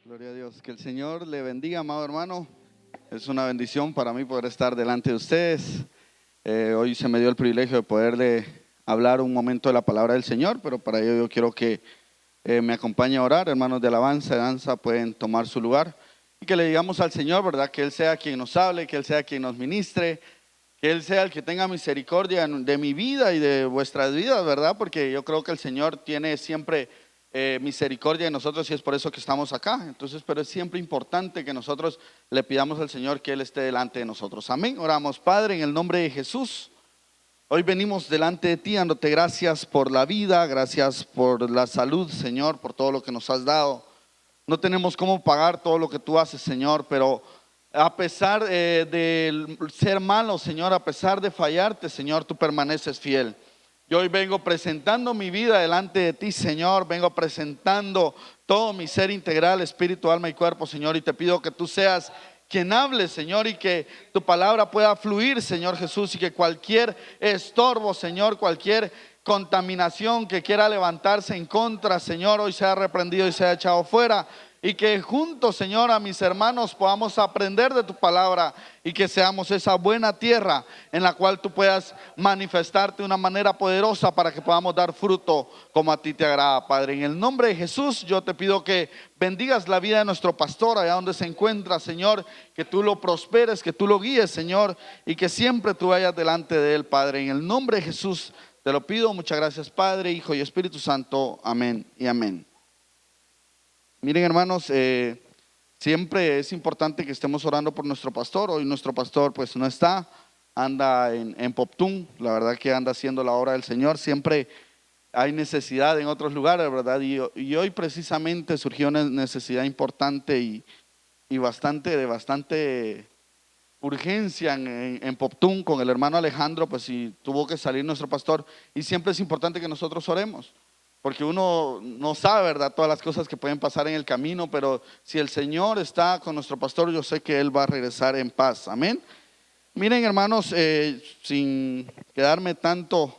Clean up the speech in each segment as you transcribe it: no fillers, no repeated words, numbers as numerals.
Gloria a Dios, que el Señor le bendiga, amado hermano. Es una bendición para mí poder estar delante de ustedes. Hoy se me dio el privilegio de poderle hablar un momento de la palabra del Señor, pero para ello yo quiero que me acompañe a orar. Hermanos de alabanza, de danza, pueden tomar su lugar y que le digamos al Señor, ¿verdad? Que Él sea quien nos hable, que Él sea quien nos ministre, que Él sea el que tenga misericordia de mi vida y de vuestras vidas, ¿verdad? Porque yo creo que el Señor tiene siempre misericordia de nosotros y es por eso que estamos acá. Entonces, pero es siempre importante que nosotros le pidamos al Señor que Él esté delante de nosotros. Amén. Oramos. Padre, en el nombre de Jesús, hoy venimos delante de ti dándote gracias por la vida, gracias por la salud, Señor, por todo lo que nos has dado. No tenemos cómo pagar todo lo que tú haces, Señor, pero a pesar de ser malo, Señor, a pesar de fallarte, Señor, tú permaneces fiel. Yo hoy vengo presentando mi vida delante de ti, Señor. Vengo presentando todo mi ser integral, espíritu, alma y cuerpo, Señor. Y te pido que tú seas quien hable, Señor, y que tu palabra pueda fluir, Señor Jesús. Y que cualquier estorbo, Señor, cualquier contaminación que quiera levantarse en contra, Señor, hoy sea reprendido y sea echado fuera. Y que juntos, Señor, a mis hermanos podamos aprender de tu palabra y que seamos esa buena tierra en la cual tú puedas manifestarte de una manera poderosa para que podamos dar fruto como a ti te agrada, Padre. En el nombre de Jesús yo te pido que bendigas la vida de nuestro pastor allá donde se encuentra, Señor, que tú lo prosperes, que tú lo guíes, Señor, y que siempre tú vayas delante de él, Padre. En el nombre de Jesús te lo pido. Muchas gracias, Padre, Hijo y Espíritu Santo. Amén y amén. Miren, hermanos, siempre es importante que estemos orando por nuestro pastor. Hoy nuestro pastor pues no está, anda en Poptún, la verdad que anda haciendo la obra del Señor. Siempre hay necesidad en otros lugares, ¿verdad? Y hoy precisamente surgió una necesidad importante y bastante urgencia en Poptún con el hermano Alejandro, pues si tuvo que salir nuestro pastor. Y siempre es importante que nosotros oremos. Porque uno no sabe, ¿verdad?, todas las cosas que pueden pasar en el camino, pero si el Señor está con nuestro pastor, yo sé que Él va a regresar en paz. Amén. Miren, hermanos, sin quedarme tanto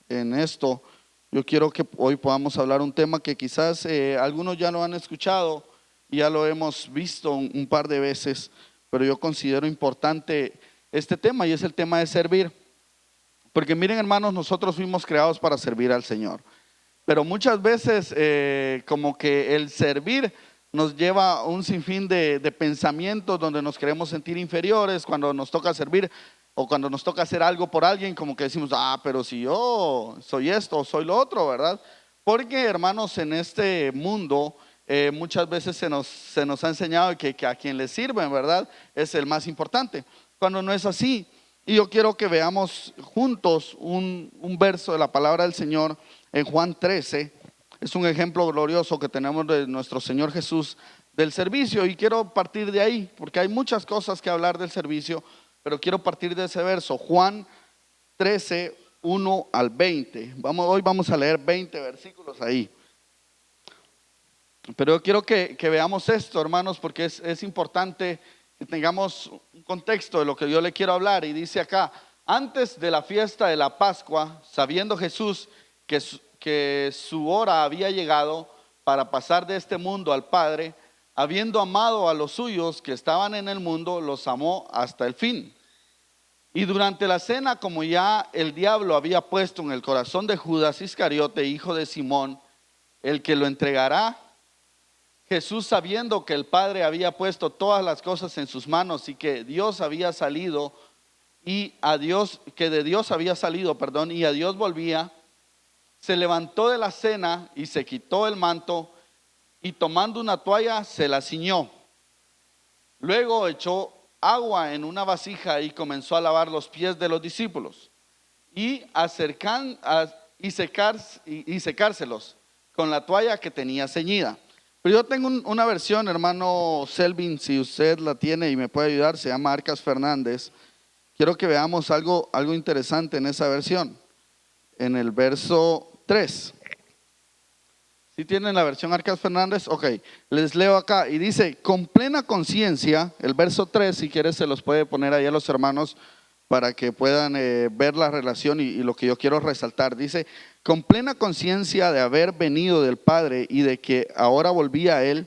en esto, yo quiero que hoy podamos hablar un tema que quizás algunos ya lo han escuchado y ya lo hemos visto un par de veces, pero yo considero importante este tema y es el tema de servir. Porque miren, hermanos, nosotros fuimos creados para servir al Señor. Pero muchas veces como que el servir nos lleva a un sinfín de pensamientos donde nos queremos sentir inferiores cuando nos toca servir o cuando nos toca hacer algo por alguien, como que decimos, pero si yo soy esto o soy lo otro, ¿verdad? Porque, hermanos, en este mundo muchas veces se nos ha enseñado que a quien le sirven, ¿verdad?, es el más importante, cuando no es así. Y yo quiero que veamos juntos un verso de la palabra del Señor en Juan 13. Es un ejemplo glorioso que tenemos de nuestro Señor Jesús del servicio y quiero partir de ahí porque hay muchas cosas que hablar del servicio, pero quiero partir de ese verso, Juan 13, 1 al 20. Hoy vamos a leer 20 versículos ahí. Pero yo quiero que veamos esto, hermanos, porque es importante que tengamos un contexto de lo que yo le quiero hablar. Y dice acá, antes de la fiesta de la Pascua, sabiendo Jesús que su hora había llegado para pasar de este mundo al Padre, habiendo amado a los suyos que estaban en el mundo, los amó hasta el fin. Y durante la cena, como ya el diablo había puesto en el corazón de Judas Iscariote, hijo de Simón, el que lo entregará, Jesús, sabiendo que el Padre había puesto todas las cosas en sus manos y que Dios había salido que de Dios había salido, y a Dios volvía, se levantó de la cena y se quitó el manto y tomando una toalla se la ciñó. Luego echó agua en una vasija y comenzó a lavar los pies de los discípulos y secárselos con la toalla que tenía ceñida. Pero yo tengo una versión, hermano Selvin, si usted la tiene y me puede ayudar, se llama Arcas Fernández. Quiero que veamos algo interesante en esa versión, en el verso 3. ¿Sí tienen la versión Arcas Fernández? Ok, les leo acá y dice, con plena conciencia, el verso 3, si quieres se los puede poner ahí a los hermanos para que puedan ver la relación y lo que yo quiero resaltar. Dice, con plena conciencia de haber venido del Padre y de que ahora volvía a Él,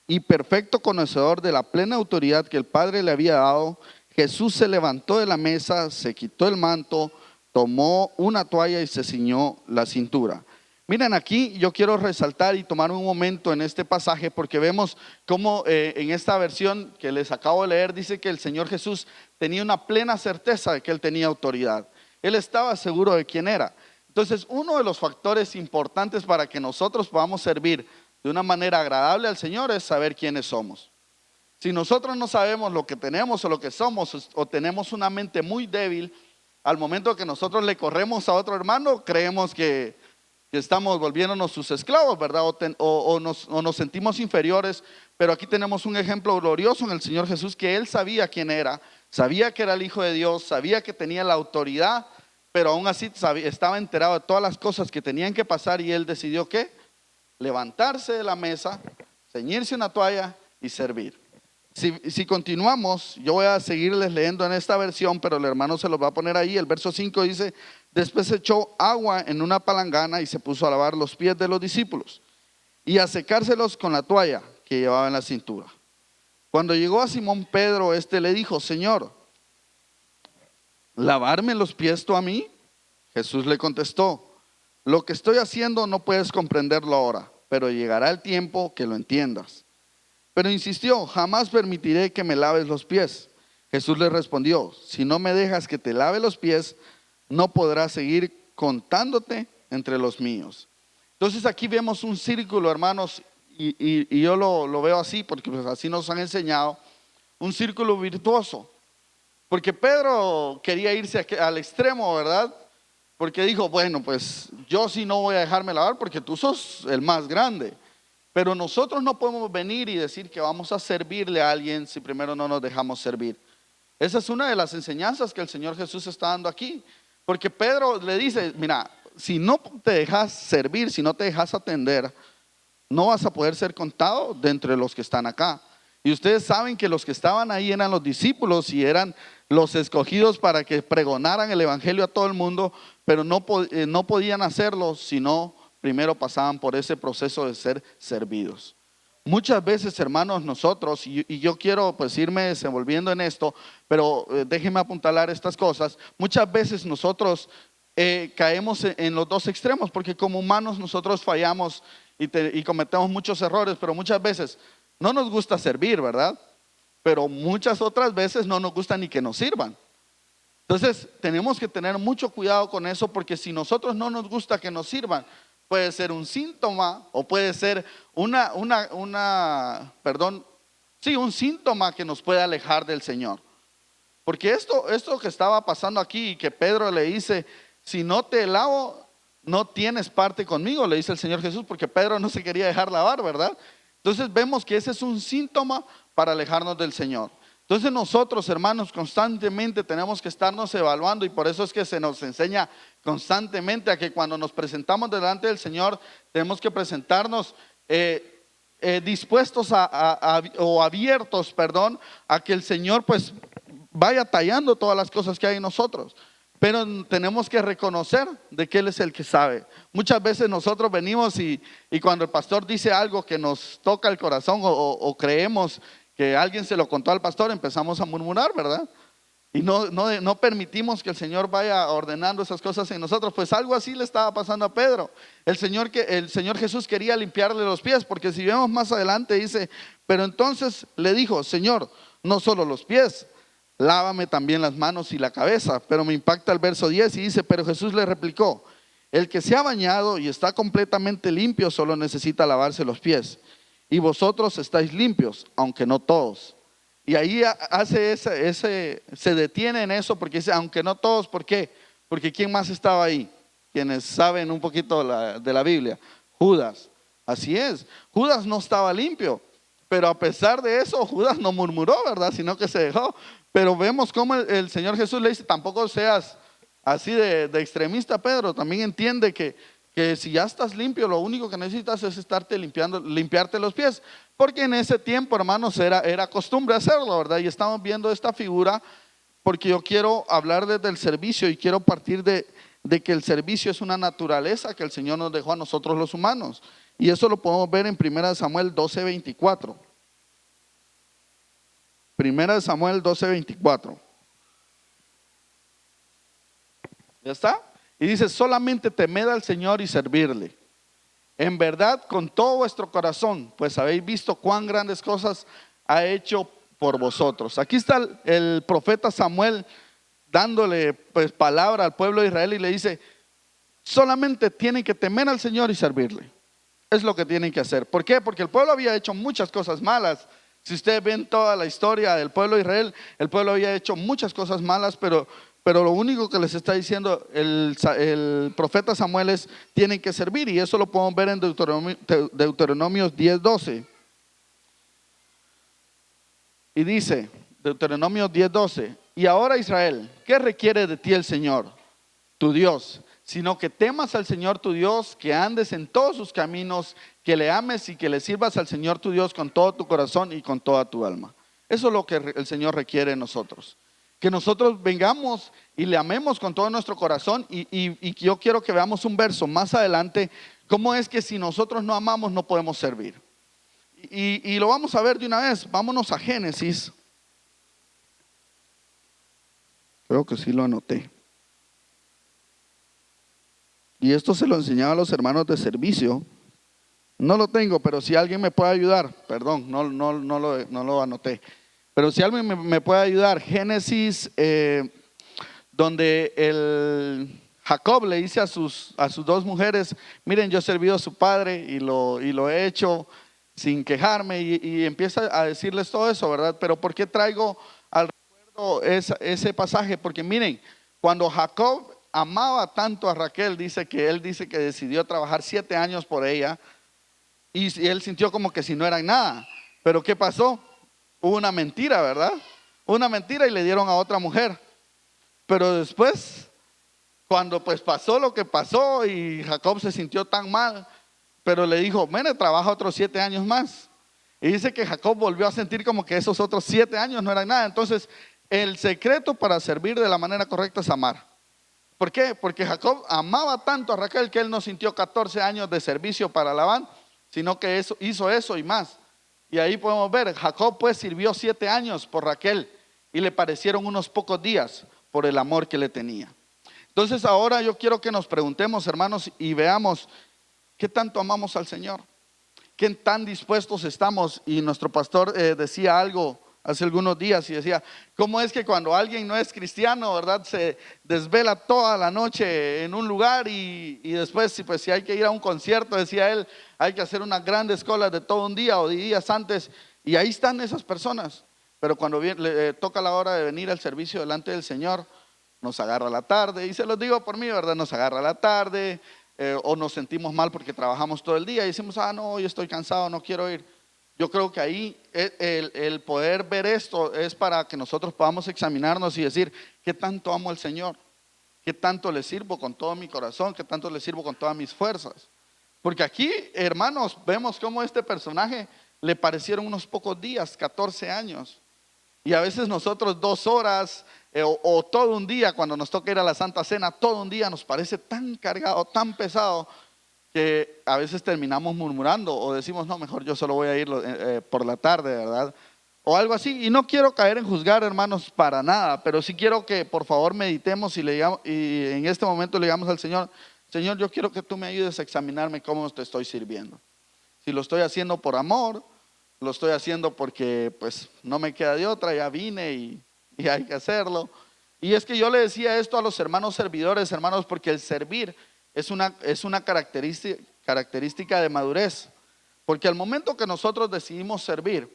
y perfecto conocedor de la plena autoridad que el Padre le había dado, Jesús se levantó de la mesa, se quitó el manto, tomó una toalla y se ciñó la cintura. Miren, aquí yo quiero resaltar y tomar un momento en este pasaje porque vemos cómo en esta versión que les acabo de leer dice que el Señor Jesús tenía una plena certeza de que Él tenía autoridad. Él estaba seguro de quién era. Entonces, uno de los factores importantes para que nosotros podamos servir de una manera agradable al Señor es saber quiénes somos. Si nosotros no sabemos lo que tenemos o lo que somos, o tenemos una mente muy débil, al momento que nosotros le corremos a otro hermano, creemos que estamos volviéndonos sus esclavos, ¿verdad? O nos sentimos inferiores, pero aquí tenemos un ejemplo glorioso en el Señor Jesús, que Él sabía quién era, sabía que era el Hijo de Dios, sabía que tenía la autoridad, pero aún así estaba enterado de todas las cosas que tenían que pasar y Él decidió ¿qué? Levantarse de la mesa, ceñirse una toalla y servir. Si continuamos, yo voy a seguirles leyendo en esta versión, pero el hermano se los va a poner ahí. El verso 5 dice: después echó agua en una palangana y se puso a lavar los pies de los discípulos y a secárselos con la toalla que llevaba en la cintura. Cuando llegó a Simón Pedro, este le dijo: Señor, ¿lavarme los pies tú a mí? Jesús le contestó: lo que estoy haciendo no puedes comprenderlo ahora, pero llegará el tiempo que lo entiendas. Pero insistió: jamás permitiré que me laves los pies. Jesús le respondió: si no me dejas que te lave los pies, no podrás seguir contándote entre los míos. Entonces aquí vemos un círculo, hermanos, y yo lo veo así porque pues así nos han enseñado, un círculo virtuoso. Porque Pedro quería irse al extremo, ¿verdad? Porque dijo: bueno, pues yo sí no voy a dejarme lavar porque tú sos el más grande. Pero nosotros no podemos venir y decir que vamos a servirle a alguien si primero no nos dejamos servir. Esa es una de las enseñanzas que el Señor Jesús está dando aquí. Porque Pedro le dice: mira, si no te dejas servir, si no te dejas atender, no vas a poder ser contado de entre los que están acá. Y ustedes saben que los que estaban ahí eran los discípulos y eran los escogidos para que pregonaran el evangelio a todo el mundo, pero no podían hacerlo si no primero pasaban por ese proceso de ser servidos. Muchas veces, hermanos, nosotros, y yo quiero pues irme desenvolviendo en esto, pero déjenme apuntalar estas cosas. Muchas veces nosotros caemos en los dos extremos, porque como humanos nosotros fallamos y cometemos muchos errores, pero muchas veces no nos gusta servir, ¿verdad? Pero muchas otras veces no nos gusta ni que nos sirvan. Entonces tenemos que tener mucho cuidado con eso, porque si nosotros no nos gusta que nos sirvan, puede ser un síntoma o puede ser un síntoma que nos puede alejar del Señor. Porque esto que estaba pasando aquí y que Pedro le dice: si no te lavo, no tienes parte conmigo, le dice el Señor Jesús, porque Pedro no se quería dejar lavar, ¿verdad? Entonces vemos que ese es un síntoma para alejarnos del Señor. Entonces nosotros, hermanos, constantemente tenemos que estarnos evaluando, y por eso es que se nos enseña constantemente a que cuando nos presentamos delante del Señor tenemos que presentarnos dispuestos o abiertos, a que el Señor pues vaya tallando todas las cosas que hay en nosotros. Pero tenemos que reconocer de que Él es el que sabe. Muchas veces nosotros venimos y cuando el pastor dice algo que nos toca el corazón o creemos que alguien se lo contó al pastor, empezamos a murmurar, ¿verdad? Y no permitimos que el Señor vaya ordenando esas cosas en nosotros. Pues algo así le estaba pasando a Pedro. El Señor Jesús quería limpiarle los pies, porque si vemos más adelante dice: pero entonces le dijo: Señor, no solo los pies, lávame también las manos y la cabeza. Pero me impacta el verso 10 y dice: pero Jesús le replicó: el que se ha bañado y está completamente limpio solo necesita lavarse los pies, y vosotros estáis limpios, aunque no todos. Y ahí se detiene en eso, porque dice aunque no todos. ¿Por qué? Porque ¿quién más estaba ahí? Quienes saben un poquito de la Biblia: Judas. Así es, Judas no estaba limpio, pero a pesar de eso Judas no murmuró, ¿verdad? Sino que se dejó. Pero vemos cómo el Señor Jesús le dice: tampoco seas así de extremista, Pedro. También entiende que si ya estás limpio, lo único que necesitas es limpiarte los pies. Porque en ese tiempo, hermanos, era costumbre hacerlo, ¿verdad? Y estamos viendo esta figura porque yo quiero hablar desde el servicio y quiero partir de que el servicio es una naturaleza que el Señor nos dejó a nosotros los humanos. Y eso lo podemos ver en 1 Samuel 12:24. Primera de Samuel 12:24. ¿Ya está? Y dice, solamente temed al Señor y servirle. En verdad, con todo vuestro corazón, pues habéis visto cuán grandes cosas ha hecho por vosotros. Aquí está el profeta Samuel dándole pues palabra al pueblo de Israel y le dice, solamente tienen que temer al Señor y servirle. Es lo que tienen que hacer. ¿Por qué? Porque el pueblo había hecho muchas cosas malas. Si ustedes ven toda la historia del pueblo de Israel, el pueblo había hecho muchas cosas malas, pero lo único que les está diciendo el profeta Samuel es, tienen que servir, y eso lo podemos ver en Deuteronomios 10:12. Y dice, Deuteronomio 10:12, y ahora Israel, ¿qué requiere de ti el Señor, tu Dios? Sino que temas al Señor tu Dios, que andes en todos sus caminos, que le ames y que le sirvas al Señor tu Dios con todo tu corazón y con toda tu alma. Eso es lo que el Señor requiere de nosotros. Que nosotros vengamos y le amemos con todo nuestro corazón, y yo quiero que veamos un verso más adelante, cómo es que si nosotros no amamos no podemos servir. Y lo vamos a ver de una vez. Vámonos a Génesis. Creo que sí lo anoté. Y esto se lo enseñaba a los hermanos de servicio. No lo tengo, pero si alguien me puede ayudar, perdón, no lo anoté. Pero si alguien me puede ayudar, Génesis, donde Jacob le dice a sus dos mujeres, miren, yo he servido a su padre y lo he hecho sin quejarme, y empieza a decirles todo eso, ¿verdad? Pero ¿por qué traigo al recuerdo ese pasaje? Porque miren, cuando Jacob amaba tanto a Raquel, él dice que decidió trabajar 7 años por ella, y él sintió como que si no eran nada. Pero ¿qué pasó? Hubo una mentira, ¿verdad? Una mentira, y le dieron a otra mujer. Pero después, cuando pues pasó lo que pasó y Jacob se sintió tan mal, pero le dijo, mire, trabaja otros 7 años más. Y dice que Jacob volvió a sentir como que esos otros 7 años no eran nada. Entonces, el secreto para servir de la manera correcta es amar. ¿Por qué? Porque Jacob amaba tanto a Raquel que él no sintió 14 años de servicio para Labán, sino que hizo eso y más. Y ahí podemos ver, Jacob pues sirvió 7 años por Raquel, y le parecieron unos pocos días por el amor que le tenía. Entonces ahora yo quiero que nos preguntemos, hermanos, y veamos qué tanto amamos al Señor, qué tan dispuestos estamos. Y nuestro pastor decía algo hace algunos días, y decía, ¿cómo es que cuando alguien no es cristiano, verdad, se desvela toda la noche en un lugar, y después si hay que ir a un concierto, decía él, hay que hacer unas grandes colas de todo un día o de días antes, y ahí están esas personas? Pero cuando le toca la hora de venir al servicio delante del Señor, nos agarra la tarde, y se los digo por mí, verdad, nos agarra la tarde, o nos sentimos mal porque trabajamos todo el día y decimos, no, hoy estoy cansado, no quiero ir. Yo creo que ahí el poder ver esto es para que nosotros podamos examinarnos y decir, ¿qué tanto amo al Señor? ¿Qué tanto le sirvo con todo mi corazón? ¿Qué tanto le sirvo con todas mis fuerzas? Porque aquí, hermanos, vemos cómo este personaje le parecieron unos pocos días, 14 años. Y a veces nosotros 2 horas o todo un día, cuando nos toca ir a la Santa Cena, todo un día nos parece tan cargado, tan pesado, que a veces terminamos murmurando o decimos, no, mejor yo solo voy a ir por la tarde, ¿verdad? O algo así. Y no quiero caer en juzgar, hermanos, para nada, pero sí quiero que por favor meditemos y en este momento le digamos al Señor, Señor, yo quiero que tú me ayudes a examinarme cómo te estoy sirviendo. Si lo estoy haciendo por amor, lo estoy haciendo porque pues no me queda de otra, ya vine y hay que hacerlo. Y es que yo le decía esto a los hermanos servidores, hermanos, porque el servir es una característica de madurez. Porque al momento que nosotros decidimos servir,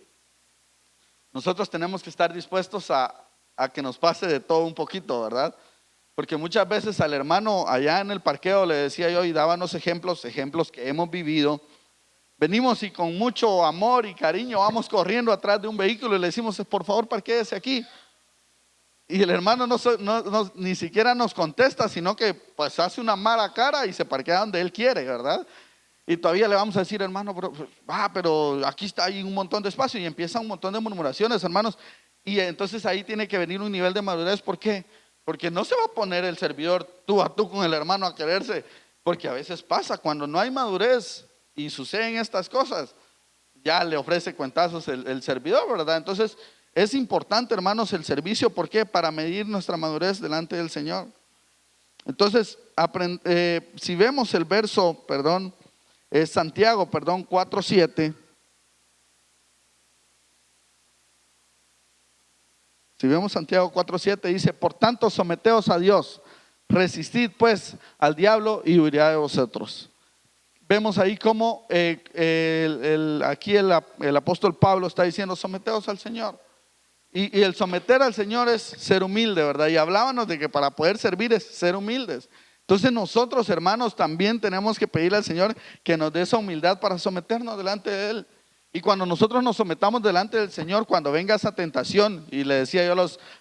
nosotros tenemos que estar dispuestos a que nos pase de todo un poquito, ¿verdad? Porque muchas veces al hermano allá en el parqueo le decía yo, y dábamos ejemplos que hemos vivido. Venimos y con mucho amor y cariño vamos corriendo atrás de un vehículo y le decimos, por favor, parquéese aquí. Y el hermano ni siquiera nos contesta, sino que pues hace una mala cara y se parquea donde él quiere, ¿verdad? Y todavía le vamos a decir, hermano, pero aquí está, hay un montón de espacio, y empieza un montón de murmuraciones, hermanos. Y entonces ahí tiene que venir un nivel de madurez. ¿Por qué? Porque no se va a poner el servidor tú a tú con el hermano a quererse, porque a veces pasa, cuando no hay madurez y suceden estas cosas, ya le ofrece cuentazos el servidor, ¿verdad? Entonces es importante, hermanos, el servicio. ¿Por qué? Para medir nuestra madurez delante del Señor. Entonces, si vemos el verso, es Santiago, 4:7. Si vemos Santiago 4:7, dice: por tanto, someteos a Dios, resistid pues al diablo y huirá de vosotros. Vemos ahí cómo aquí el apóstol Pablo está diciendo: someteos al Señor. Y el someter al Señor es ser humilde, ¿verdad? Y hablábamos de que para poder servir es ser humildes. Entonces nosotros, hermanos, también tenemos que pedirle al Señor que nos dé esa humildad para someternos delante de Él. Y cuando nosotros nos sometamos delante del Señor, cuando venga esa tentación, y le decía yo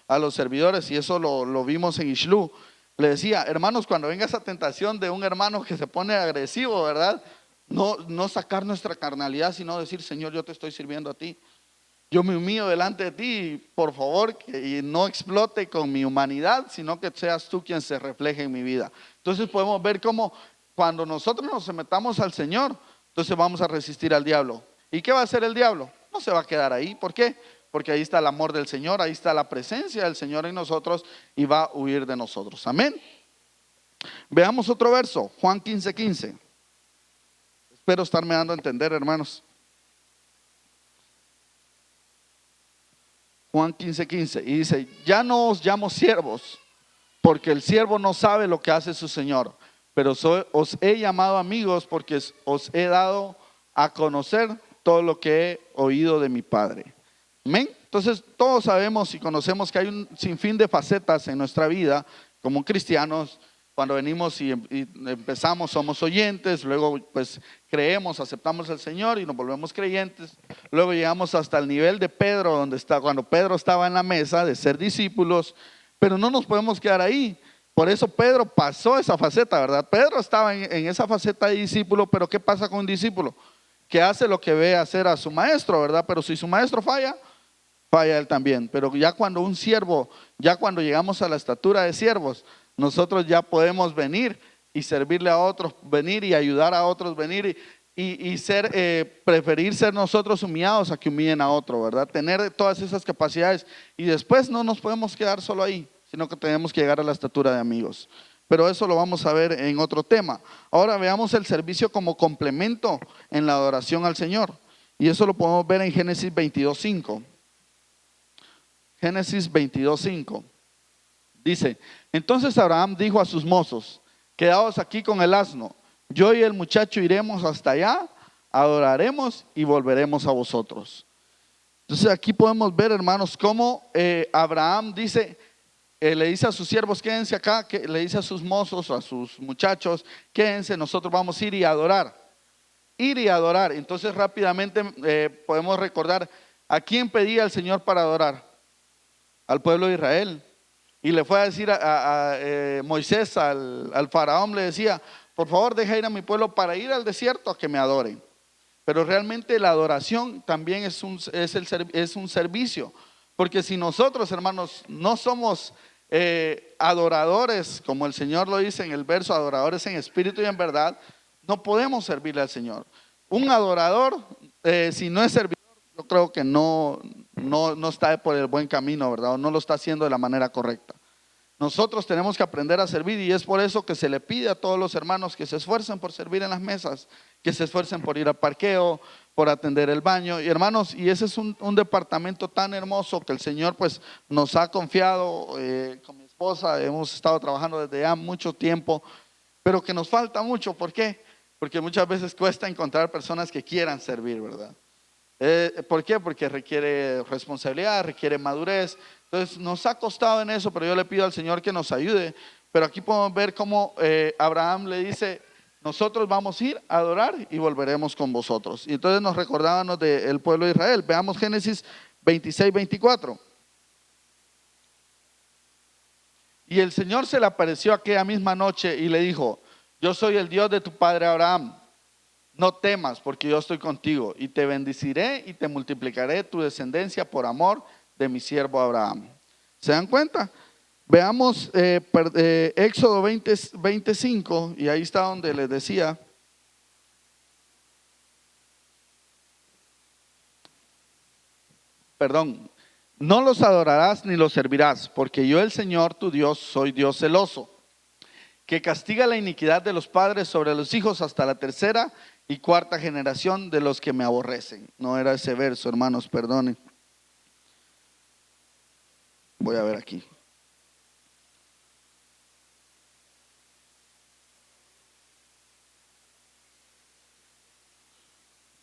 a los servidores, y eso lo vimos en Ishlu, le decía: hermanos, cuando venga esa tentación de un hermano que se pone agresivo, ¿verdad? No sacar nuestra carnalidad, sino decir: Señor, yo te estoy sirviendo a ti. Yo me humillo delante de ti, por favor, y no explote con mi humanidad, sino que seas tú quien se refleje en mi vida. Entonces podemos ver cómo cuando nosotros nos sometamos al Señor, entonces vamos a resistir al diablo. ¿Y qué va a hacer el diablo? No se va a quedar ahí. ¿Por qué? Porque ahí está el amor del Señor, ahí está la presencia del Señor en nosotros y va a huir de nosotros. Amén. Veamos otro verso, Juan 15:15. Espero estarme dando a entender, hermanos. Juan 15:15, y dice: ya no os llamo siervos, porque el siervo no sabe lo que hace su Señor, pero os he llamado amigos, porque os he dado a conocer todo lo que he oído de mi Padre. Amén. Entonces todos sabemos y conocemos que hay un sinfín de facetas en nuestra vida como cristianos. Cuando venimos y empezamos, somos oyentes, luego pues creemos, aceptamos al Señor y nos volvemos creyentes. Luego llegamos hasta el nivel de Pedro, cuando Pedro estaba en la mesa de ser discípulos, pero no nos podemos quedar ahí. Por eso Pedro pasó esa faceta, ¿verdad? Pedro estaba en esa faceta de discípulo, pero ¿qué pasa con un discípulo? Que hace lo que ve hacer a su maestro, ¿verdad? Pero si su maestro falla él también. Pero ya cuando un siervo, ya cuando llegamos a la estatura de siervos, nosotros ya podemos venir y servirle a otros, venir y ayudar a otros, venir y preferir ser nosotros humillados a que humillen a otro, ¿verdad? Tener todas esas capacidades y después no nos podemos quedar solo ahí, sino que tenemos que llegar a la estatura de amigos. Pero eso lo vamos a ver en otro tema. Ahora veamos el servicio como complemento en la adoración al Señor. Y eso lo podemos ver en Génesis 22:5. Génesis 22:5. Dice: entonces Abraham dijo a sus mozos: quedaos aquí con el asno, yo y el muchacho iremos hasta allá, adoraremos y volveremos a vosotros. Entonces aquí podemos ver, hermanos, cómo Abraham le dice a sus siervos: quédense acá, le dice a sus mozos, a sus muchachos: quédense, nosotros vamos a ir y adorar. Ir y adorar. Entonces rápidamente podemos recordar: ¿a quién pedía el Señor para adorar? Al pueblo de Israel. Y le fue a decir a Moisés, al faraón, le decía: por favor, deja ir a mi pueblo para ir al desierto a que me adoren. Pero realmente la adoración también es un servicio. Porque si nosotros, hermanos, no somos adoradores, como el Señor lo dice en el verso, adoradores en espíritu y en verdad, no podemos servirle al Señor. Un adorador, si no es servidor, yo creo que no está por el buen camino, ¿verdad? O no lo está haciendo de la manera correcta. Nosotros tenemos que aprender a servir, y es por eso que se le pide a todos los hermanos que se esfuercen por servir en las mesas, que se esfuercen por ir al parqueo, por atender el baño. Y hermanos, y ese es un departamento tan hermoso que el Señor pues nos ha confiado. Con mi esposa hemos estado trabajando desde ya mucho tiempo, pero que nos falta mucho. ¿Por qué? Porque muchas veces cuesta encontrar personas que quieran servir, ¿verdad? ¿Por qué? Porque requiere responsabilidad, requiere madurez. Entonces nos ha costado en eso, pero yo le pido al Señor que nos ayude. Pero aquí podemos ver cómo Abraham le dice: nosotros vamos a ir a adorar y volveremos con vosotros. Y entonces nos recordábamos del pueblo de Israel. Veamos Génesis 26:24. Y el Señor se le apareció aquella misma noche y le dijo: yo soy el Dios de tu padre Abraham. No temas, porque yo estoy contigo, y te bendeciré y te multiplicaré tu descendencia por amor de mi siervo Abraham. ¿Se dan cuenta? Veamos Éxodo 25, y ahí está donde les decía. No los adorarás ni los servirás, porque yo el Señor tu Dios soy Dios celoso, que castiga la iniquidad de los padres sobre los hijos hasta la tercera y cuarta generación de los que me aborrecen. No era ese verso, hermanos, perdonen. Voy a ver aquí.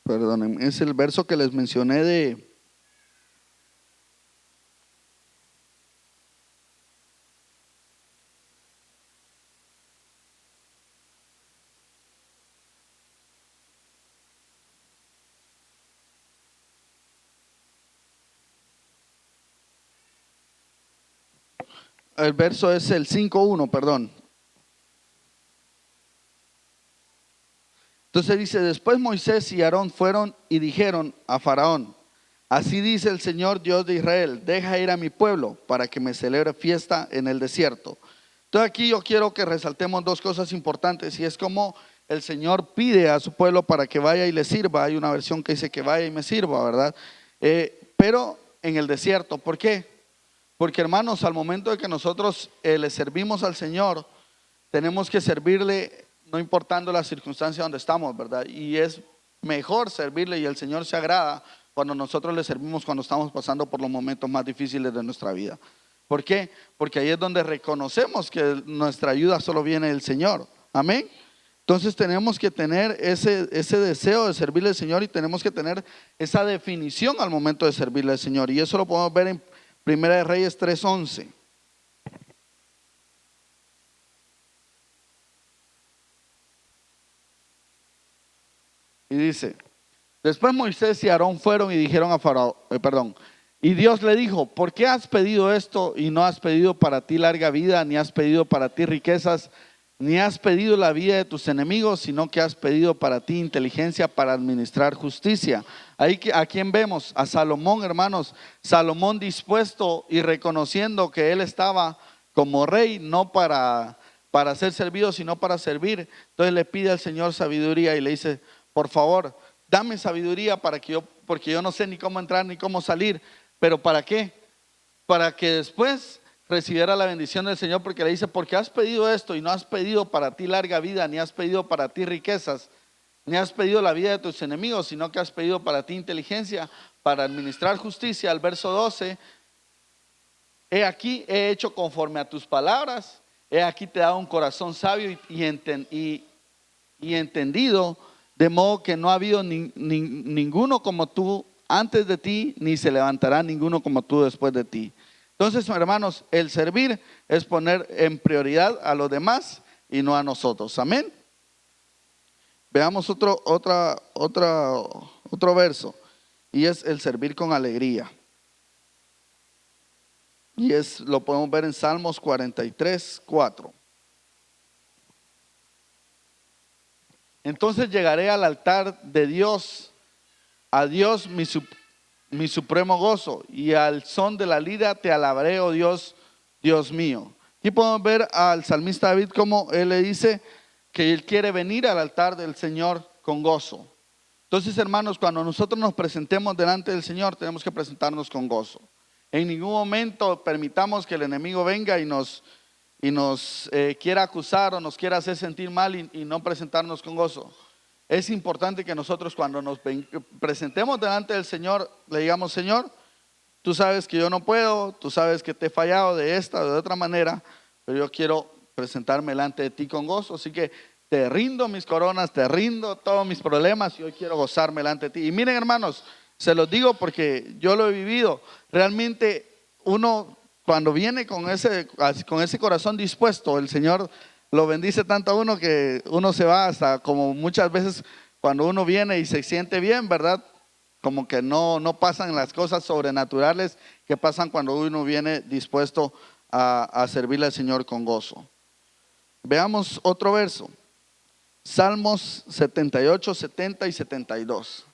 Perdonen, es el verso que les mencioné de... El verso es el 5:1, perdón. Entonces dice, después Moisés y Aarón fueron y dijeron a Faraón, así dice el Señor Dios de Israel, deja ir a mi pueblo para que me celebre fiesta en el desierto. Entonces aquí yo quiero que resaltemos dos cosas importantes y es como el Señor pide a su pueblo para que vaya y le sirva. Hay una versión que dice que vaya y me sirva, ¿verdad? Pero en el desierto, ¿por qué? Porque hermanos, al momento de que nosotros le servimos al Señor, tenemos que servirle no importando la circunstancia donde estamos, ¿verdad? Y es mejor servirle y el Señor se agrada cuando nosotros le servimos cuando estamos pasando por los momentos más difíciles de nuestra vida. ¿Por qué? Porque ahí es donde reconocemos que nuestra ayuda solo viene del Señor. Amén. Entonces tenemos que tener ese deseo de servirle al Señor y tenemos que tener esa definición al momento de servirle al Señor. Y eso lo podemos ver en Primera de Reyes 3:11. Y dice, después Moisés y Aarón fueron y dijeron a Faraón, y Dios le dijo, ¿por qué has pedido esto y no has pedido para ti larga vida, ni has pedido para ti riquezas, ni has pedido la vida de tus enemigos, sino que has pedido para ti inteligencia para administrar justicia? Ahí a quién vemos, a Salomón, hermanos. Salomón dispuesto y reconociendo que él estaba como rey, no para ser servido, sino para servir. Entonces le pide al Señor sabiduría y le dice, por favor, dame sabiduría porque yo no sé ni cómo entrar ni cómo salir. ¿Pero para qué? Para que después recibiera la bendición del Señor, porque le dice, porque has pedido esto y no has pedido para ti larga vida, ni has pedido para ti riquezas, ni has pedido la vida de tus enemigos, sino que has pedido para ti inteligencia para administrar justicia. Al verso 12, he aquí, he hecho conforme a tus palabras, he aquí te he dado un corazón sabio y entendido, de modo que no ha habido ninguno como tú antes de ti, ni se levantará ninguno como tú después de ti. Entonces, hermanos, el servir es poner en prioridad a los demás y no a nosotros. Amén. Veamos otro verso, y es el servir con alegría. Y lo podemos ver en Salmos 43:4. Entonces llegaré al altar de Dios, a Dios mi supremo gozo, y al son de la lira te alabaré, oh Dios, Dios mío. Aquí podemos ver al salmista David como él le dice que él quiere venir al altar del Señor con gozo. Entonces, hermanos, cuando nosotros nos presentemos delante del Señor, tenemos que presentarnos con gozo. En ningún momento permitamos que el enemigo venga y nos quiera acusar o nos quiera hacer sentir mal y no presentarnos con gozo. Es importante que nosotros cuando nos presentemos delante del Señor, le digamos, Señor, tú sabes que yo no puedo, tú sabes que te he fallado de esta o de otra manera, pero yo quiero presentarme delante de ti con gozo, así que te rindo mis coronas, te rindo todos mis problemas y hoy quiero gozarme delante de ti. Y miren, hermanos, se los digo porque yo lo he vivido. Realmente uno cuando viene con ese corazón dispuesto, el Señor lo bendice tanto a uno que uno se va hasta como muchas veces cuando uno viene y se siente bien, ¿verdad? Como que no pasan las cosas sobrenaturales que pasan cuando uno viene dispuesto a servirle al Señor con gozo. Veamos otro verso. Salmos 78, 70 y 72.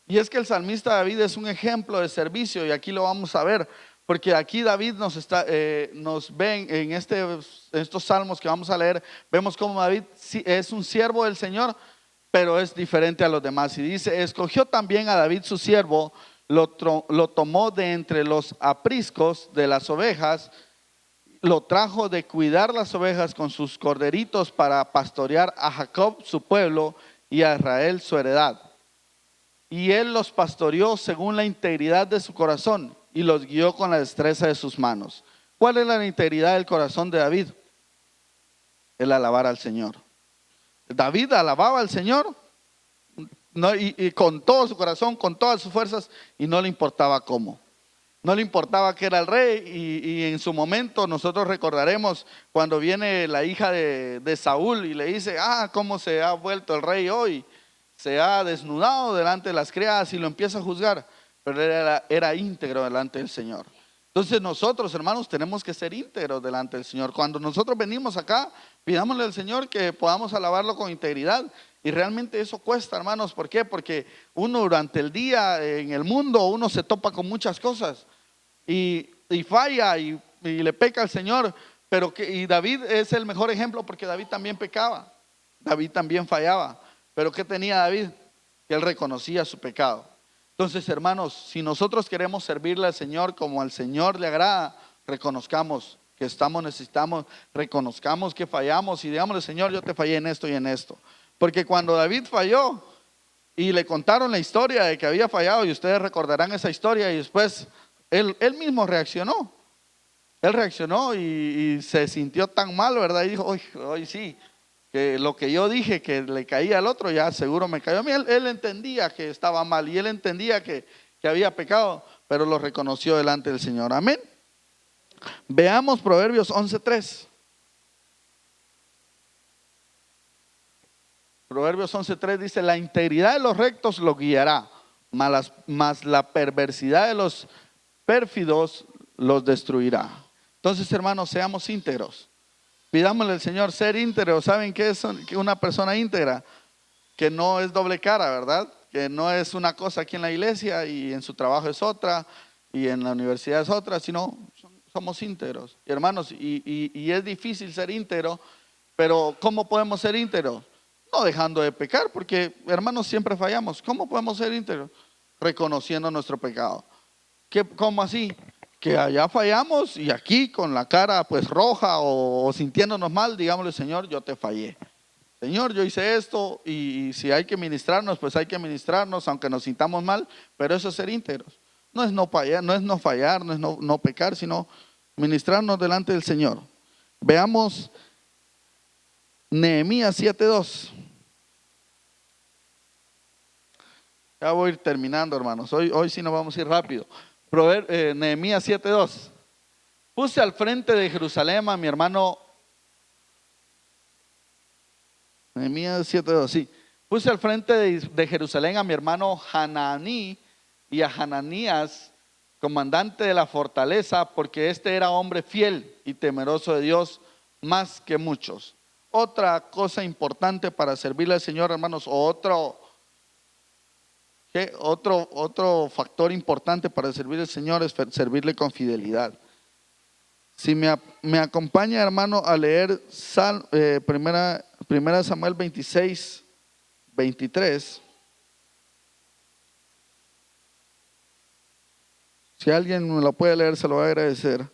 Y es que el salmista David es un ejemplo de servicio y aquí lo vamos a ver. Porque aquí David nos ve en estos salmos que vamos a leer, vemos cómo David es un siervo del Señor, pero es diferente a los demás. Y dice, escogió también a David su siervo lo tomó de entre los apriscos de las ovejas, lo trajo de cuidar las ovejas con sus corderitos para pastorear a Jacob su pueblo y a Israel su heredad. Y él los pastoreó según la integridad de su corazón y los guió con la destreza de sus manos. ¿Cuál es la integridad del corazón de David? El alabar al Señor. David alababa al Señor, no, y con todo su corazón, con todas sus fuerzas, y no le importaba cómo. No le importaba que era el rey, y en su momento nosotros recordaremos cuando viene la hija de Saúl y le dice, cómo se ha vuelto el rey hoy, se ha desnudado delante de las criadas, y lo empieza a juzgar, pero era íntegro delante del Señor. Entonces nosotros, hermanos, tenemos que ser íntegros delante del Señor. Cuando nosotros venimos acá, pidámosle al Señor que podamos alabarlo con integridad. Y realmente eso cuesta, hermanos. ¿Por qué? Porque uno durante el día en el mundo, uno se topa con muchas cosas y falla y le peca al Señor. Y David es el mejor ejemplo, porque David también pecaba, David también fallaba. Pero ¿qué tenía David? Que él reconocía su pecado. Entonces, hermanos, si nosotros queremos servirle al Señor como al Señor le agrada, reconozcamos que necesitamos, reconozcamos que fallamos y digámosle, Señor, yo te fallé en esto y en esto. Porque cuando David falló y le contaron la historia de que había fallado, y ustedes recordarán esa historia, y después él mismo reaccionó. Él reaccionó y se sintió tan mal, ¿verdad? Y dijo, hoy sí, que lo que yo dije que le caía al otro, ya seguro me cayó a mí. Él entendía que estaba mal, y él entendía que había pecado, pero lo reconoció delante del Señor. Amén. Veamos Proverbios 11:3. Proverbios 11:3 dice, la integridad de los rectos lo guiará, mas la perversidad de los pérfidos los destruirá. Entonces, hermanos, seamos íntegros. Pidámosle al Señor ser íntegro. ¿Saben qué es una persona íntegra? Que no es doble cara, ¿verdad? Que no es una cosa aquí en la iglesia y en su trabajo es otra y en la universidad es otra, sino somos íntegros. Y hermanos, y es difícil ser íntegro, pero ¿cómo podemos ser íntegros? No dejando de pecar, porque hermanos siempre fallamos. ¿Cómo podemos ser íntegros? Reconociendo nuestro pecado. ¿Cómo así? Que allá fallamos y aquí con la cara pues roja o sintiéndonos mal, digámosle, Señor, yo te fallé. Señor, yo hice esto, y si hay que ministrarnos, pues hay que ministrarnos, aunque nos sintamos mal, pero eso es ser íntegros. No es no fallar, no es no pecar, sino ministrarnos delante del Señor. Veamos Nehemías 7:2. Ya voy a ir terminando, hermanos. Hoy sí nos vamos a ir rápido. Nehemías 7:2. Puse al frente de Jerusalén a mi hermano. Nehemías 7:2, sí. Puse al frente de Jerusalén a mi hermano Hananí y a Hananías, comandante de la fortaleza, porque este era hombre fiel y temeroso de Dios más que muchos. Otra cosa importante para servirle al Señor, hermanos, otro factor importante para servirle al Señor es servirle con fidelidad. Si me acompaña, hermano, a leer primera Samuel 26:23. Si alguien me lo puede leer, se lo voy a agradecer.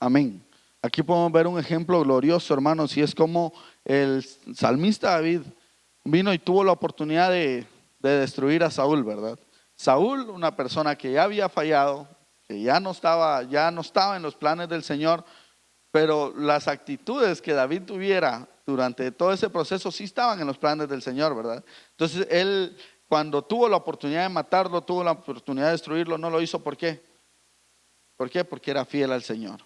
Amén. Aquí podemos ver un ejemplo glorioso, hermanos, y es como el salmista David vino y tuvo la oportunidad de destruir a Saúl, ¿verdad? Saúl, una persona que ya había fallado, que ya no estaba en los planes del Señor, pero las actitudes que David tuviera durante todo ese proceso sí estaban en los planes del Señor, ¿verdad? Entonces él, cuando tuvo la oportunidad de matarlo, tuvo la oportunidad de destruirlo, no lo hizo. ¿Por qué? ¿Por qué? Porque era fiel al Señor.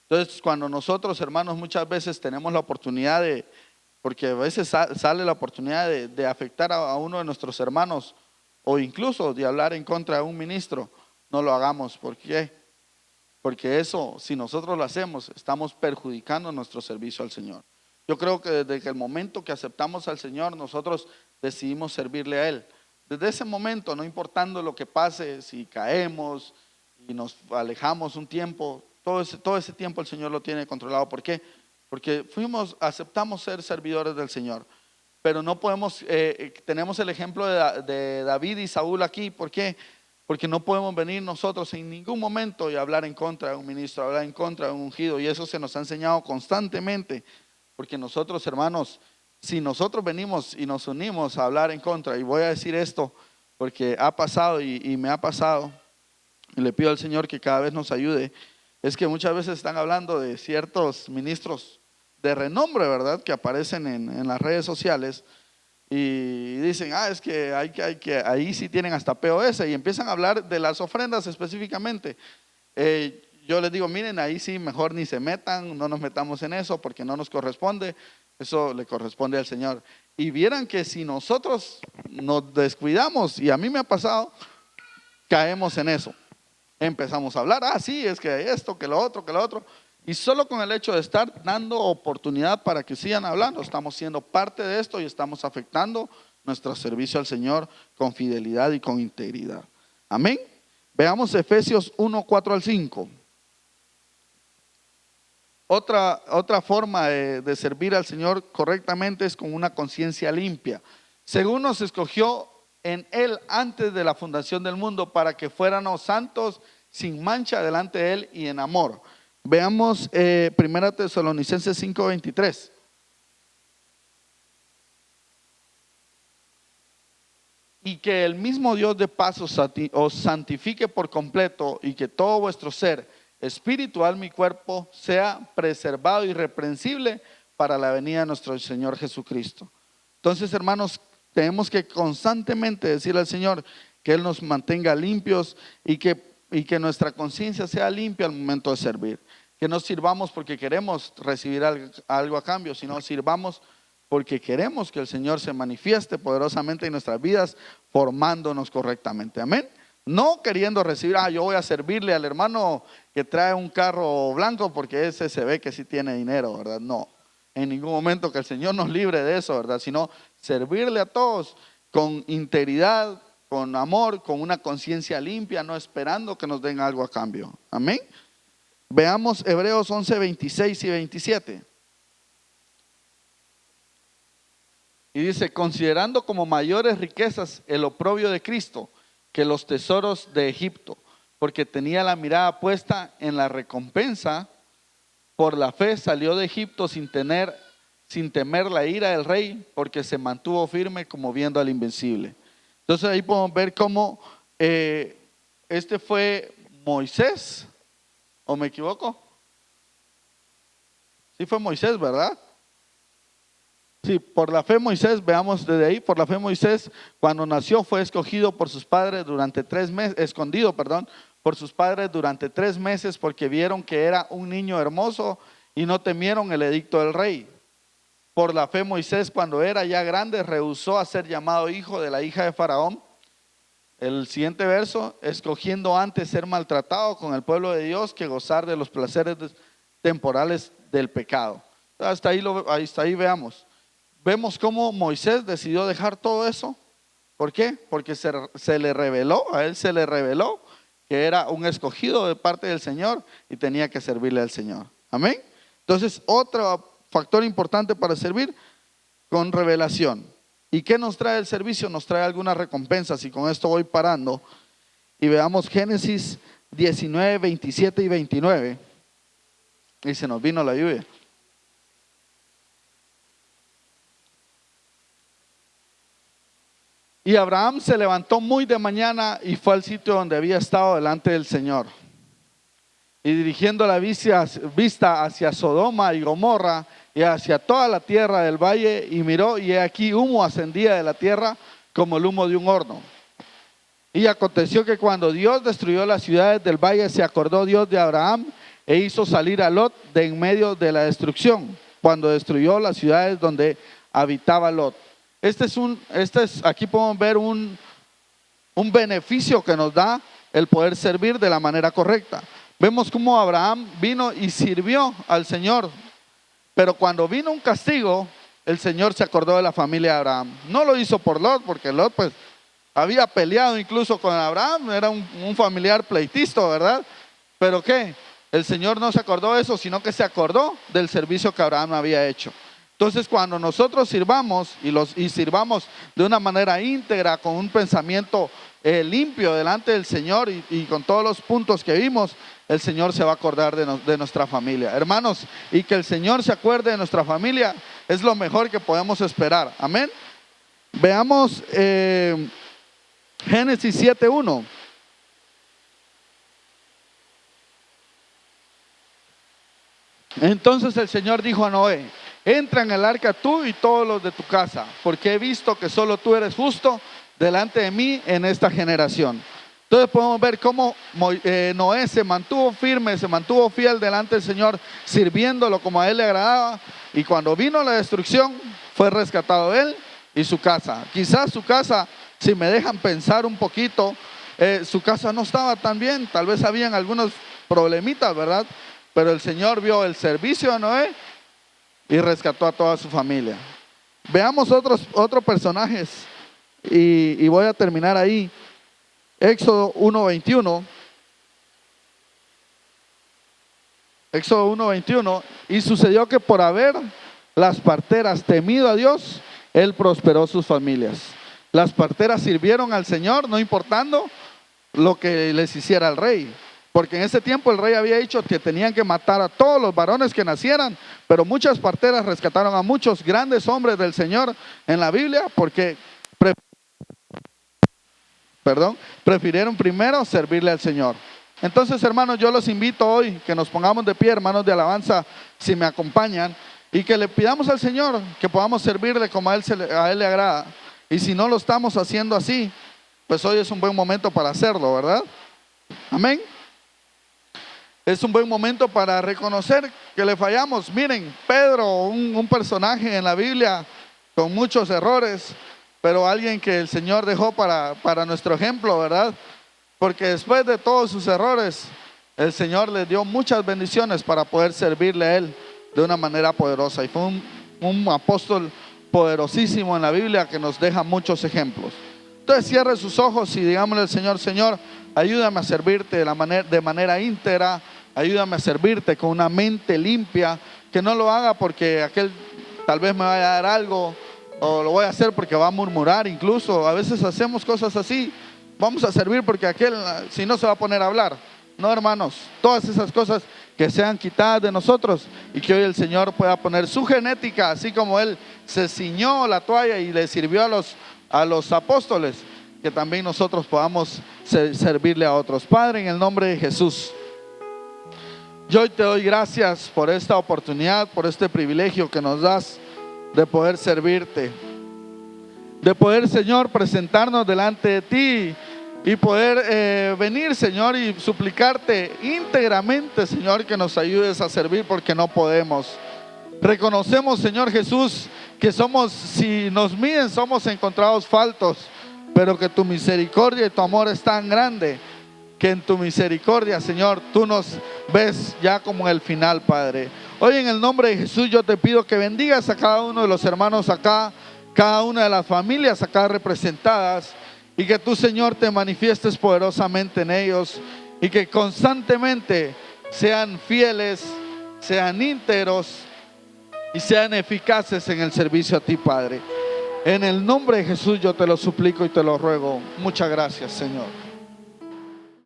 Entonces, cuando nosotros, hermanos, muchas veces tenemos la oportunidad porque a veces sale la oportunidad de afectar a uno de nuestros hermanos, o incluso de hablar en contra de un ministro, no lo hagamos. ¿Por qué? Porque eso, si nosotros lo hacemos, estamos perjudicando nuestro servicio al Señor. Yo creo que desde el momento que aceptamos al Señor, nosotros decidimos servirle a Él. Desde ese momento, no importando lo que pase, si caemos y nos alejamos un tiempo, todo ese tiempo el Señor lo tiene controlado. ¿Por qué? Porque aceptamos ser servidores del Señor. Pero no podemos, tenemos el ejemplo de David y Saúl aquí. ¿Por qué? Porque no podemos venir nosotros en ningún momento y hablar en contra de un ministro, hablar en contra de un ungido. Y eso se nos ha enseñado constantemente. Porque nosotros, hermanos, si nosotros venimos y nos unimos a hablar en contra, y voy a decir esto porque ha pasado y me ha pasado, y le pido al Señor que cada vez nos ayude, es que muchas veces están hablando de ciertos ministros de renombre, ¿verdad?, que aparecen en las redes sociales y dicen, es que ahí sí tienen hasta POS, y empiezan a hablar de las ofrendas específicamente. Yo les digo, miren, ahí sí mejor ni se metan, no nos metamos en eso porque no nos corresponde, eso le corresponde al Señor. Y vieran que si nosotros nos descuidamos, y a mí me ha pasado, caemos en eso. Empezamos a hablar, sí, es que esto, que lo otro, y solo con el hecho de estar dando oportunidad para que sigan hablando, estamos siendo parte de esto y estamos afectando nuestro servicio al Señor con fidelidad y con integridad. Amén. Veamos Efesios 1, 4 al 5. Otra forma de servir al Señor correctamente es con una conciencia limpia. Según nos escogió en Él antes de la fundación del mundo, para que fuéramos santos sin mancha delante de Él y en amor. Veamos 1 Tesalonicenses 5:23. Y que el mismo Dios de paz os santifique por completo, y que todo vuestro ser, espíritu, alma y cuerpo sea preservado irreprensible para la venida de nuestro Señor Jesucristo. Entonces, hermanos, tenemos que constantemente decirle al Señor que Él nos mantenga limpios y que nuestra conciencia sea limpia al momento de servir. Que no sirvamos porque queremos recibir algo a cambio, sino sirvamos porque queremos que el Señor se manifieste poderosamente en nuestras vidas, formándonos correctamente. Amén. No queriendo recibir, yo voy a servirle al hermano que trae un carro blanco porque ese se ve que sí tiene dinero, ¿verdad? No, en ningún momento, que el Señor nos libre de eso, ¿verdad? Sino servirle a todos con integridad, con amor, con una conciencia limpia, no esperando que nos den algo a cambio. Amén. Veamos Hebreos 11, 26 y 27. Y dice, considerando como mayores riquezas el oprobio de Cristo que los tesoros de Egipto, porque tenía la mirada puesta en la recompensa. Por la fe salió de Egipto sin temer la ira del rey, porque se mantuvo firme como viendo al invencible. Entonces ahí podemos ver cómo este fue Moisés, ¿o me equivoco? Sí fue Moisés, ¿verdad? Sí, por la fe Moisés, veamos desde ahí, por la fe Moisés, cuando nació, fue escogido por sus padres durante 3 meses, escondido, por sus padres durante 3 meses, porque vieron que era un niño hermoso y no temieron el edicto del rey. Por la fe Moisés, cuando era ya grande, rehusó a ser llamado hijo de la hija de Faraón. El siguiente verso, escogiendo antes ser maltratado con el pueblo de Dios que gozar de los placeres temporales del pecado. Hasta ahí veamos. Vemos cómo Moisés decidió dejar todo eso. ¿Por qué? Porque se le reveló, a él se le reveló que era un escogido de parte del Señor y tenía que servirle al Señor. Amén. Entonces, otro factor importante para servir, con revelación. ¿Y qué nos trae el servicio? Nos trae algunas recompensas, y con esto voy parando. Y veamos Génesis 19, 27 y 29. Y se nos vino la lluvia. Y Abraham se levantó muy de mañana y fue al sitio donde había estado delante del Señor. Y dirigiendo la vista hacia Sodoma y Gomorra y hacia toda la tierra del valle, y miró, y he aquí humo ascendía de la tierra como el humo de un horno. Y aconteció que cuando Dios destruyó las ciudades del valle, se acordó Dios de Abraham e hizo salir a Lot de en medio de la destrucción, cuando destruyó las ciudades donde habitaba Lot. Aquí podemos ver un beneficio que nos da el poder servir de la manera correcta. Vemos cómo Abraham vino y sirvió al Señor, pero cuando vino un castigo, el Señor se acordó de la familia de Abraham. No lo hizo por Lot, porque Lot pues había peleado incluso con Abraham, era un familiar pleitista, ¿verdad? Pero ¿qué? El Señor no se acordó de eso, sino que se acordó del servicio que Abraham había hecho. Entonces, cuando nosotros sirvamos y sirvamos de una manera íntegra, con un pensamiento limpio delante del Señor y con todos los puntos que vimos, el Señor se va a acordar de nuestra familia. Hermanos, y que el Señor se acuerde de nuestra familia es lo mejor que podemos esperar. Amén. Veamos Génesis 7:1. Entonces el Señor dijo a Noé: entra en el arca tú y todos los de tu casa, porque he visto que solo tú eres justo delante de mí en esta generación. Entonces podemos ver cómo Noé se mantuvo firme, se mantuvo fiel delante del Señor, sirviéndolo como a él le agradaba. Y cuando vino la destrucción, fue rescatado él y su casa. Quizás su casa, si me dejan pensar un poquito, su casa no estaba tan bien. Tal vez habían algunos problemitas, ¿verdad? Pero el Señor vio el servicio de Noé y rescató a toda su familia. Veamos otros personajes y voy a terminar ahí. Éxodo 1:21. Éxodo 1:21. Y sucedió que por haber las parteras temido a Dios, Él prosperó sus familias. Las parteras sirvieron al Señor, no importando lo que les hiciera el rey. Porque en ese tiempo el rey había dicho que tenían que matar a todos los varones que nacieran, pero muchas parteras rescataron a muchos grandes hombres del Señor en la Biblia, porque prefirieron primero servirle al Señor. Entonces, hermanos, yo los invito hoy que nos pongamos de pie, hermanos de alabanza, si me acompañan, y que le pidamos al Señor que podamos servirle como a Él le agrada. Y si no lo estamos haciendo así, pues hoy es un buen momento para hacerlo, ¿verdad? Amén. Es un buen momento para reconocer que le fallamos. Miren, Pedro, un personaje en la Biblia con muchos errores, pero alguien que el Señor dejó para nuestro ejemplo, ¿verdad? Porque después de todos sus errores, el Señor le dio muchas bendiciones para poder servirle a Él de una manera poderosa. Y fue un apóstol poderosísimo en la Biblia que nos deja muchos ejemplos. Entonces cierre sus ojos y digámosle al Señor: Señor, ayúdame a servirte de manera íntegra, ayúdame a servirte con una mente limpia, que no lo haga porque aquel tal vez me vaya a dar algo, o lo voy a hacer porque va a murmurar. Incluso a veces hacemos cosas así. Vamos a servir porque aquel, si no, se va a poner a hablar. No, hermanos, todas esas cosas que sean quitadas de nosotros, y que hoy el Señor pueda poner su genética, así como Él se ciñó la toalla y le sirvió a los apóstoles, que también nosotros podamos servirle a otros. Padre, en el nombre de Jesús, yo hoy te doy gracias por esta oportunidad, por este privilegio que nos das de poder servirte, de poder, Señor, presentarnos delante de ti y poder venir, Señor, y suplicarte íntegramente, Señor, que nos ayudes a servir, porque no podemos. Reconocemos, Señor Jesús, que si nos miden, somos encontrados faltos, pero que tu misericordia y tu amor es tan grande que en tu misericordia, Señor, tú nos ves ya como en el final, Padre. Hoy, en el nombre de Jesús, yo te pido que bendigas a cada uno de los hermanos acá, cada una de las familias acá representadas, y que tú, Señor, te manifiestes poderosamente en ellos, y que constantemente sean fieles, sean íntegros y sean eficaces en el servicio a ti, Padre. En el nombre de Jesús yo te lo suplico y te lo ruego. Muchas gracias, Señor.